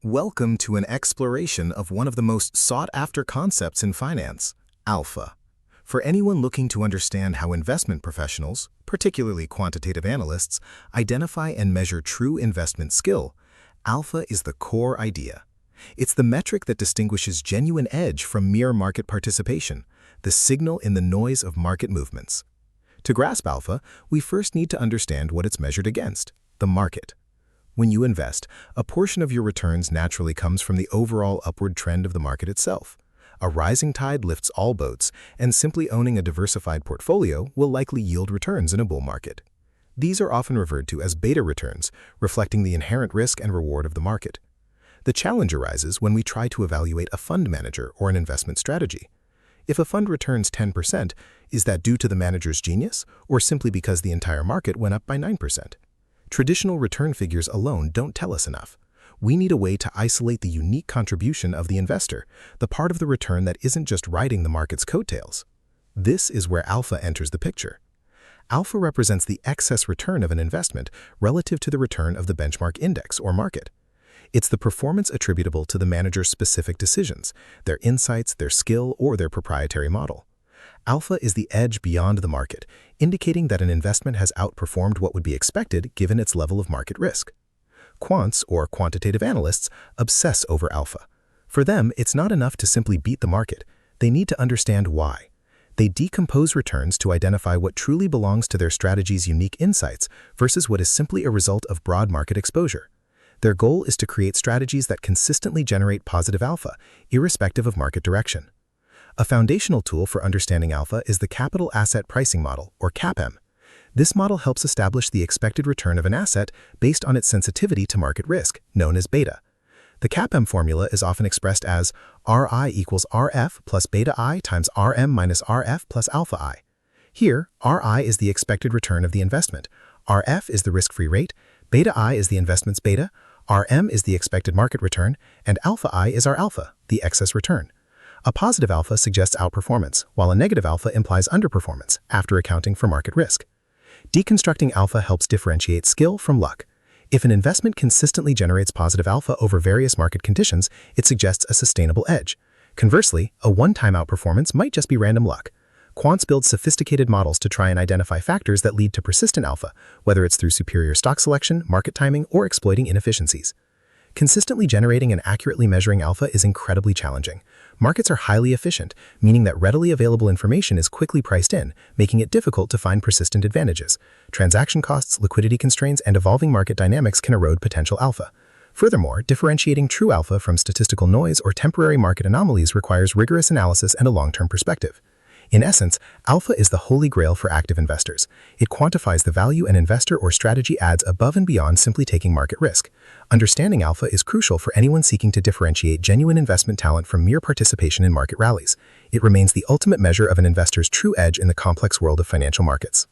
Welcome to an exploration of one of the most sought-after concepts in finance, alpha. For anyone looking to understand how investment professionals, particularly quantitative analysts, identify and measure true investment skill, alpha is the core idea. It's the metric that distinguishes genuine edge from mere market participation, the signal in the noise of market movements. To grasp alpha, we first need to understand what it's measured against, the market. When you invest, a portion of your returns naturally comes from the overall upward trend of the market itself. A rising tide lifts all boats, and simply owning a diversified portfolio will likely yield returns in a bull market. These are often referred to as beta returns, reflecting the inherent risk and reward of the market. The challenge arises when we try to evaluate a fund manager or an investment strategy. If a fund returns 10%, is that due to the manager's genius, or simply because the entire market went up by 9%? Traditional return figures alone don't tell us enough. We need a way to isolate the unique contribution of the investor, the part of the return that isn't just riding the market's coattails. This is where alpha enters the picture. Alpha represents the excess return of an investment relative to the return of the benchmark index or market. It's the performance attributable to the manager's specific decisions, their insights, their skill, or their proprietary model. Alpha is the edge beyond the market, indicating that an investment has outperformed what would be expected given its level of market risk. Quants, or quantitative analysts, obsess over alpha. For them, it's not enough to simply beat the market. They need to understand why. They decompose returns to identify what truly belongs to their strategy's unique insights versus what is simply a result of broad market exposure. Their goal is to create strategies that consistently generate positive alpha, irrespective of market direction. A foundational tool for understanding alpha is the Capital Asset Pricing Model, or CAPM. This model helps establish the expected return of an asset based on its sensitivity to market risk, known as beta. The CAPM formula is often expressed as RI equals RF plus beta I times RM minus RF plus alpha I. Here, RI is the expected return of the investment, RF is the risk-free rate, beta I is the investment's beta, RM is the expected market return, and alpha I is our alpha, the excess return. A positive alpha suggests outperformance, while a negative alpha implies underperformance after accounting for market risk. Deconstructing alpha helps differentiate skill from luck. If an investment consistently generates positive alpha over various market conditions, it suggests a sustainable edge. Conversely, a one-time outperformance might just be random luck. Quants build sophisticated models to try and identify factors that lead to persistent alpha, whether it's through superior stock selection, market timing, or exploiting inefficiencies. Consistently generating and accurately measuring alpha is incredibly challenging. Markets are highly efficient, meaning that readily available information is quickly priced in, making it difficult to find persistent advantages. Transaction costs, liquidity constraints, and evolving market dynamics can erode potential alpha. Furthermore, differentiating true alpha from statistical noise or temporary market anomalies requires rigorous analysis and a long-term perspective. In essence, alpha is the holy grail for active investors. It quantifies the value an investor or strategy adds above and beyond simply taking market risk. Understanding alpha is crucial for anyone seeking to differentiate genuine investment talent from mere participation in market rallies. It remains the ultimate measure of an investor's true edge in the complex world of financial markets.